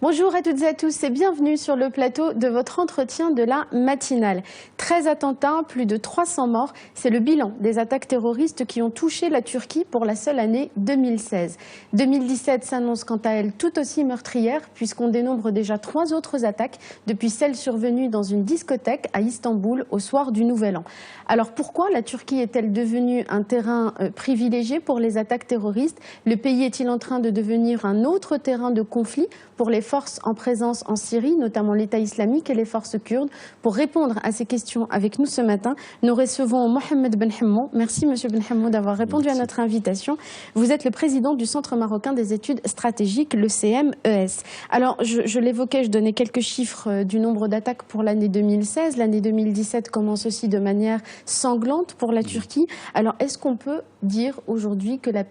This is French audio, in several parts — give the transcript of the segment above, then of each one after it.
Bonjour à toutes et à tous et bienvenue sur le plateau de votre entretien de la matinale. 13 attentats, plus de 300 morts, c'est le bilan des attaques terroristes qui ont touché la Turquie pour la seule année 2016. 2017 s'annonce quant à elle tout aussi meurtrière puisqu'on dénombre déjà 3 autres attaques depuis celle survenue dans une discothèque à Istanbul au soir du Nouvel An. Alors pourquoi la Turquie est-elle devenue un terrain privilégié pour les attaques terroristes? Le pays est-il en train de devenir un autre terrain de conflit pour les forces en présence en Syrie, notamment l'État islamique et les forces kurdes? Pour répondre à ces questions avec nous ce matin, nous recevons Mohamed Benhamou. Merci Monsieur Benhamou d'avoir répondu à notre invitation. Vous êtes le président du Centre marocain des études stratégiques, le CMES. Alors, je l'évoquais, je donnais quelques chiffres du nombre d'attaques pour l'année 2016. L'année 2017 commence aussi de manière sanglante pour la Turquie. Alors, est-ce qu'on peut dire aujourd'hui que la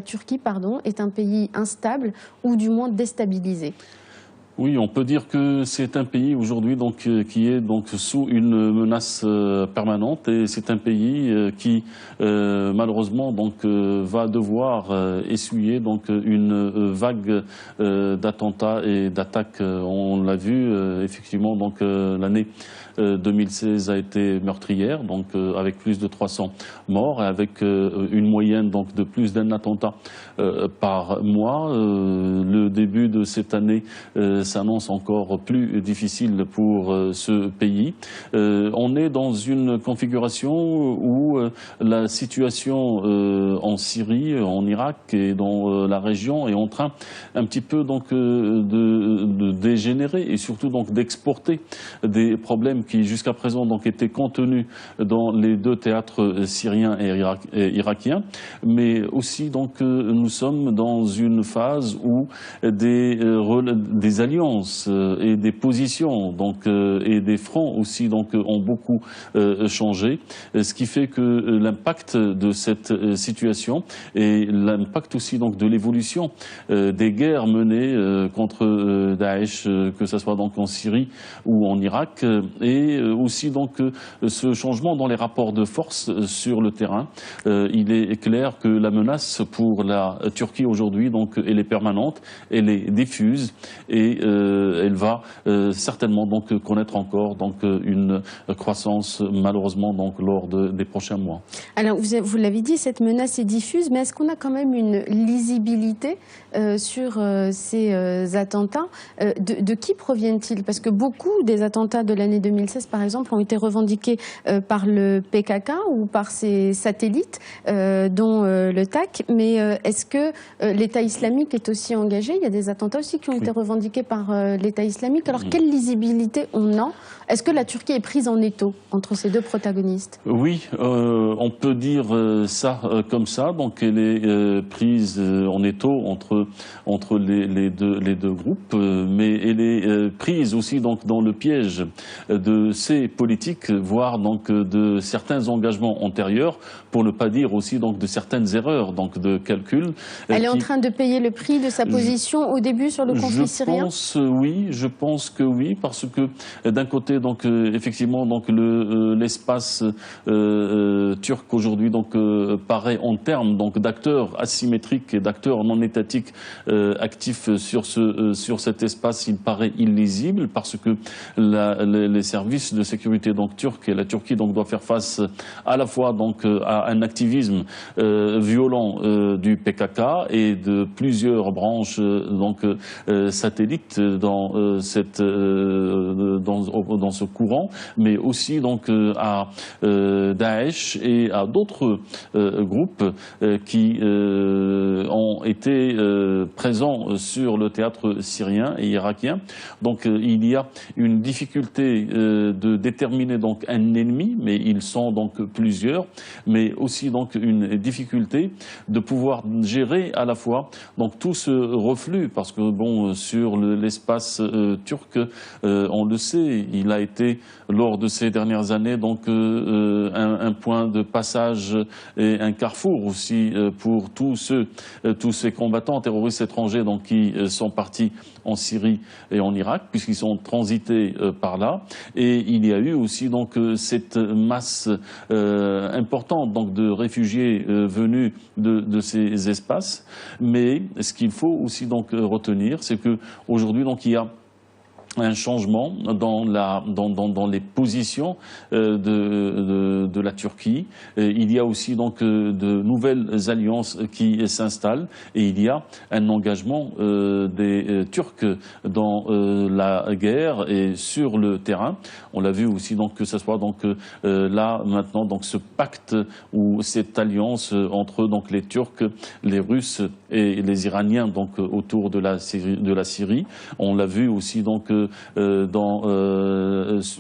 Turquie est un pays instable ou du moins déstabilisé? Oui, on peut dire que c'est un pays aujourd'hui qui est sous une menace permanente, et c'est un pays qui malheureusement va devoir essuyer une vague d'attentats et d'attaques. On l'a vu effectivement, l'année 2016 a été meurtrière, avec plus de 300 morts, avec une moyenne de plus d'un attentat par mois. Le début de cette année s'annonce encore plus difficile pour ce pays. On est dans une configuration où la situation en Syrie, en Irak et dans la région est en train un petit peu de dégénérer et surtout d'exporter des problèmes qui jusqu'à présent étaient contenus dans les deux théâtres syriens et irakiens, mais aussi nous sommes dans une phase où des alliances et des positions et des fronts aussi ont beaucoup changé, ce qui fait que l'impact de cette situation et l'impact aussi de l'évolution des guerres menées contre Daesh, que ce soit en Syrie ou en Irak, et aussi ce changement dans les rapports de force sur le terrain. Il est clair que la menace pour la Turquie aujourd'hui elle est permanente, elle est diffuse, et elle va certainement connaître encore une croissance malheureusement lors des prochains mois. Alors vous l'avez dit, cette menace est diffuse, mais est-ce qu'on a quand même une lisibilité sur ces attentats? De qui proviennent-ils? Parce que beaucoup des attentats de l'année 2016 par exemple ont été revendiqués par le PKK ou par ses satellites dont le TAC, mais est-ce que l'État islamique est aussi engagé? Il y a des attentats aussi qui ont été revendiqués par l'État islamique. Alors, quelle lisibilité on a? Est-ce que la Turquie est prise en étau entre ces deux protagonistes? Oui, on peut dire ça comme ça. Elle est prise en étau entre les deux groupes, mais elle est prise aussi dans le piège de ces politiques, voire de certains engagements antérieurs, pour ne pas dire aussi de certaines erreurs de calcul. Elle est en train de payer le prix de sa position au début sur le conflit syrien? Je pense que oui, parce que d'un côté effectivement l'espace turc aujourd'hui paraît en termes d'acteurs asymétriques et d'acteurs non étatiques actifs sur cet espace, il paraît illisible, parce que les services de sécurité turcs et la Turquie doit faire face à la fois à un activisme violent du PKK et de plusieurs branches satellites dans ce courant, mais aussi à Daesh et à d'autres groupes qui ont été présents sur le théâtre syrien et irakien. Il y a une difficulté de déterminer un ennemi, mais ils sont plusieurs, mais aussi une difficulté de pouvoir gérer à la fois tout ce reflux, parce que sur l'espace turc, on le sait, il a a été, lors de ces dernières années, donc un point de passage et un carrefour aussi pour tous ces combattants terroristes étrangers donc, qui sont partis en Syrie et en Irak, puisqu'ils sont transités par là. Et il y a eu aussi donc cette masse importante donc, de réfugiés venus de ces espaces. Mais ce qu'il faut aussi donc retenir, c'est qu'aujourd'hui, donc, il y a un changement dans les positions de la Turquie. Il y a aussi donc de nouvelles alliances qui s'installent et il y a un engagement des Turcs dans la guerre et sur le terrain. On l'a vu aussi donc que ce soit donc là maintenant donc ce pacte ou cette alliance entre donc les Turcs, les Russes et les Iraniens donc autour de la Syrie. On l'a vu aussi donc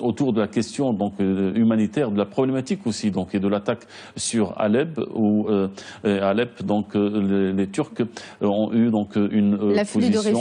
autour de la question donc, humanitaire, de la problématique aussi donc, et de l'attaque sur Alep, où Alep, donc, les Turcs ont eu donc, une position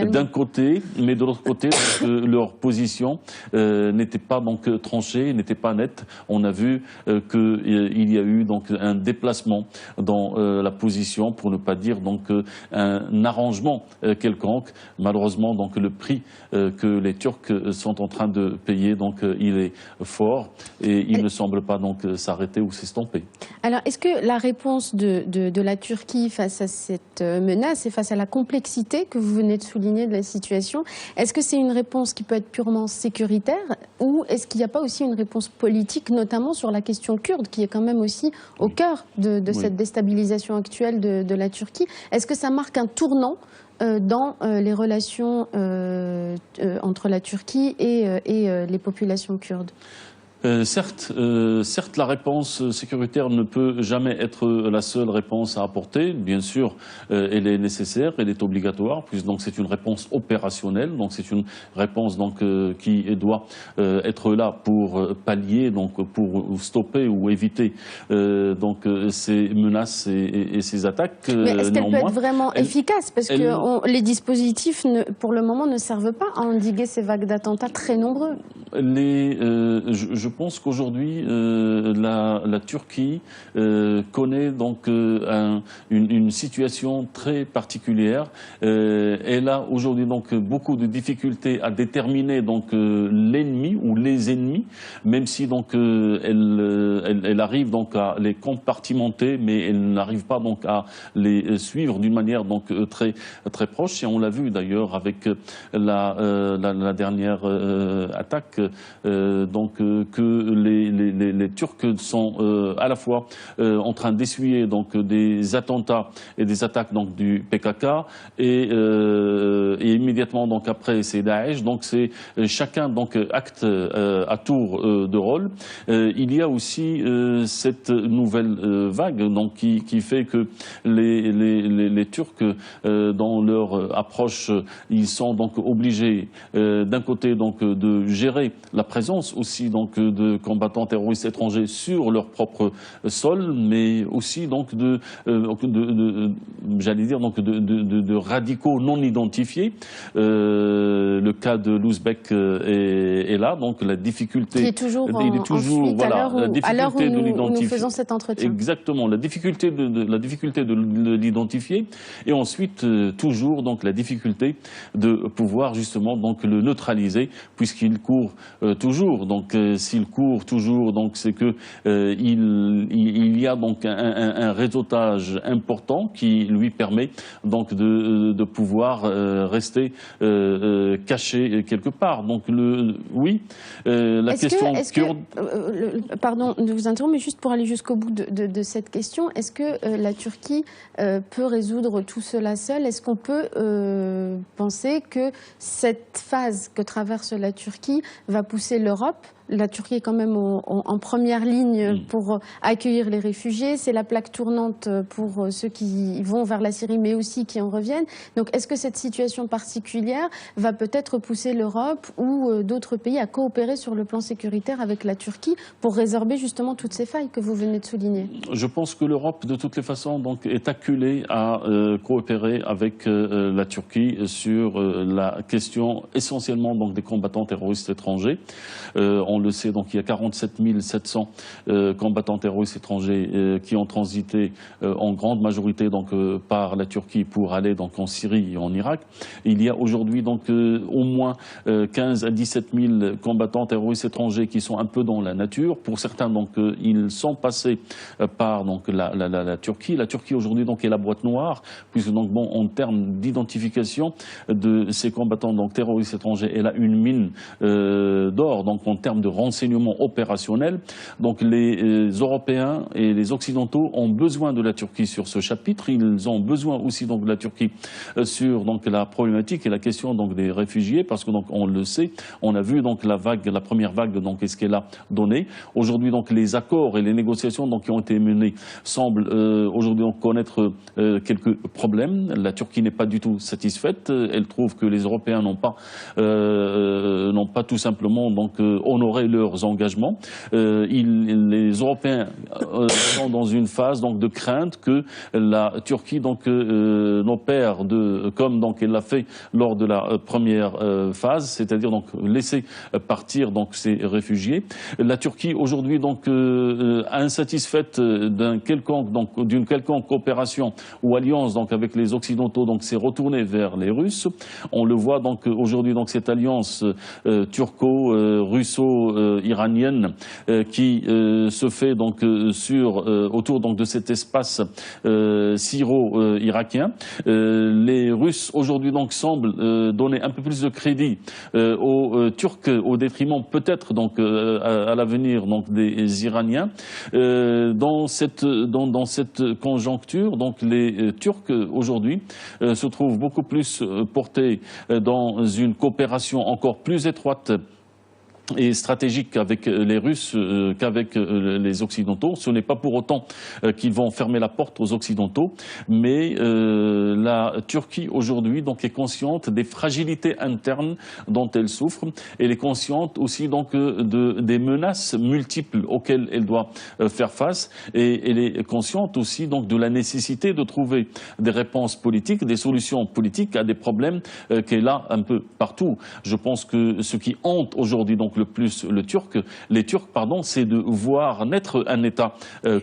d'un côté, mais de l'autre côté, donc, leur position n'était pas donc, tranchée, n'était pas nette. On a vu qu'il y a eu donc, un déplacement dans la position, pour ne pas dire donc, un arrangement quelconque. Malheureusement, donc, le prix que les Turcs sont en train de payer, donc il est fort et il ne semble pas donc s'arrêter ou s'estomper. Alors, est-ce que la réponse de la Turquie face à cette menace et face à la complexité que vous venez de souligner de la situation, est-ce que c'est une réponse qui peut être purement sécuritaire ou est-ce qu'il n'y a pas aussi une réponse politique, notamment sur la question kurde, qui est quand même aussi au cœur de cette déstabilisation actuelle de la Turquie? Est-ce que ça marque un tournant dans les relations entre la Turquie et les populations kurdes? Certes, la réponse sécuritaire ne peut jamais être la seule réponse à apporter. Bien sûr, elle est nécessaire, elle est obligatoire, puisque donc c'est une réponse opérationnelle. Donc c'est une réponse donc qui doit être là pour pallier, donc pour stopper ou éviter donc ces menaces et ces attaques. Mais est-ce qu'elle peut être vraiment efficace? Parce que les dispositifs, pour le moment, ne servent pas à endiguer ces vagues d'attentats très nombreux. Je pense qu'aujourd'hui, la Turquie connaît donc une situation très particulière. Elle a aujourd'hui donc beaucoup de difficultés à déterminer donc l'ennemi ou les ennemis, même si donc elle arrive donc à les compartimenter, mais elle n'arrive pas donc à les suivre d'une manière donc très proche. Et on l'a vu d'ailleurs avec la dernière attaque. Donc que les Turcs sont à la fois en train d'essuyer donc des attentats et des attaques donc du PKK et immédiatement donc après c'est Daesh. Donc c'est chacun donc acte à tour de rôle. Il y a aussi cette nouvelle vague donc qui fait que les Turcs dans leur approche ils sont donc obligés d'un côté donc de gérer la présence aussi donc de combattants terroristes étrangers sur leur propre sol, mais aussi donc j'allais dire donc de radicaux non identifiés. Le cas de l'Ouzbek est là, donc la difficulté. Qui est toujours voilà, à l'heure où nous faisons cet entretien. Exactement, la difficulté de l'identifier, et ensuite toujours donc la difficulté de pouvoir justement donc le neutraliser, puisqu'il court toujours. Donc s'il court toujours, donc c'est que il y a donc un réseautage important qui lui permet donc de pouvoir rester caché quelque part. Donc la question kurde. Pardon de vous interrompre, mais juste pour aller jusqu'au bout de cette question, est-ce que la Turquie peut résoudre tout cela seule? Est-ce qu'on peut penser que cette phase que traverse la Turquie va pousser l'Europe la Turquie est quand même en première ligne pour accueillir les réfugiés. C'est la plaque tournante pour ceux qui vont vers la Syrie, mais aussi qui en reviennent. Donc, est-ce que cette situation particulière va peut-être pousser l'Europe ou d'autres pays à coopérer sur le plan sécuritaire avec la Turquie pour résorber justement toutes ces failles que vous venez de souligner? Je pense que l'Europe, de toutes les façons, donc, est acculée à coopérer avec la Turquie sur la question essentiellement donc, des combattants terroristes étrangers. On le sait, donc, il y a 47 700 combattants terroristes étrangers qui ont transité en grande majorité donc, par la Turquie pour aller donc, en Syrie et en Irak. Il y a aujourd'hui donc au moins 15 à 17 000 combattants terroristes étrangers qui sont un peu dans la nature. Pour certains, donc, ils sont passés par donc, la Turquie. La Turquie aujourd'hui donc, est la boîte noire, puisque donc, bon, en termes d'identification de ces combattants donc, terroristes étrangers, elle a une mine d'or, donc en termes de renseignement opérationnel. Donc les Européens et les Occidentaux ont besoin de la Turquie sur ce chapitre. Ils ont besoin aussi donc, de la Turquie sur donc, la problématique et la question donc, des réfugiés, parce que donc, on le sait, on a vu donc, la première vague, donc, et ce qu'elle a donné. Aujourd'hui, donc, les accords et les négociations donc, qui ont été menées semblent aujourd'hui donc, connaître quelques problèmes. La Turquie n'est pas du tout satisfaite. Elle trouve que les Européens n'ont pas tout simplement donc, honoré leurs engagements. Les Européens sont dans une phase donc, de crainte que la Turquie n'opère comme donc, elle l'a fait lors de la première phase, c'est-à-dire donc, laisser partir donc, ces réfugiés. La Turquie aujourd'hui donc insatisfaite d'une quelconque coopération ou alliance donc, avec les Occidentaux, donc s'est retournée vers les Russes. On le voit donc aujourd'hui donc cette alliance turco-russo-iranienne qui se fait donc autour donc de cet espace syro-irakien. Les Russes aujourd'hui donc semblent donner un peu plus de crédit aux Turcs au détriment peut-être donc à l'avenir donc des Iraniens. Dans cette conjoncture, donc les Turcs aujourd'hui se trouvent beaucoup plus portés dans une coopération encore plus étroite et stratégique avec les Russes qu'avec les Occidentaux. Ce n'est pas pour autant qu'ils vont fermer la porte aux Occidentaux, mais la Turquie aujourd'hui donc est consciente des fragilités internes dont elle souffre. Elle est consciente aussi donc des menaces multiples auxquelles elle doit faire face, et elle est consciente aussi donc de la nécessité de trouver des réponses politiques, des solutions politiques à des problèmes qu'elle a un peu partout. Je pense que ce qui hante aujourd'hui donc le plus les Turcs, c'est de voir naître un État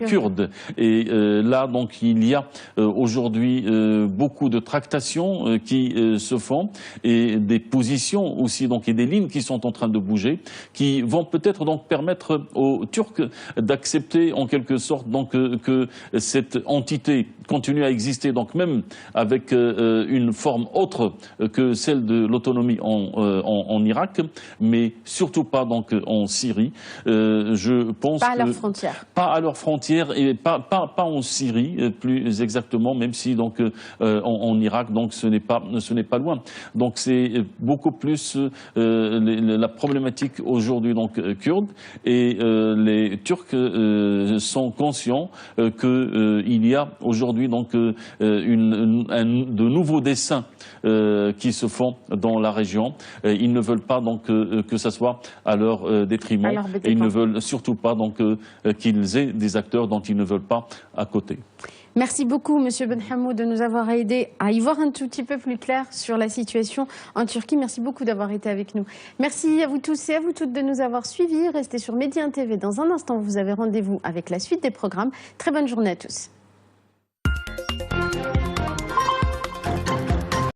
kurde. Et là, donc, il y a aujourd'hui beaucoup de tractations qui se font, et des positions aussi, donc, et des lignes qui sont en train de bouger, qui vont peut-être donc permettre aux Turcs d'accepter en quelque sorte donc que cette entité continue à exister, donc même avec une forme autre que celle de l'autonomie en Irak, mais surtout pas donc en Syrie. Je pense pas à leurs frontières. Pas à leurs frontières, et pas en Syrie plus exactement, même si donc en Irak donc ce n'est pas loin. Donc c'est beaucoup plus la problématique aujourd'hui donc kurde, et les Turcs sont conscients qu'il y a aujourd'hui donc de nouveaux desseins qui se font dans la région. Ils ne veulent pas donc que ça soit à leur détriment, et ils ne veulent surtout pas donc qu'ils aient des acteurs dont ils ne veulent pas à côté. Merci beaucoup, Monsieur Benhamou, de nous avoir aidé à y voir un tout petit peu plus clair sur la situation en Turquie. Merci beaucoup d'avoir été avec nous. Merci à vous tous et à vous toutes de nous avoir suivis. Restez sur Média TV. Dans un instant, vous avez rendez-vous avec la suite des programmes. Très bonne journée à tous.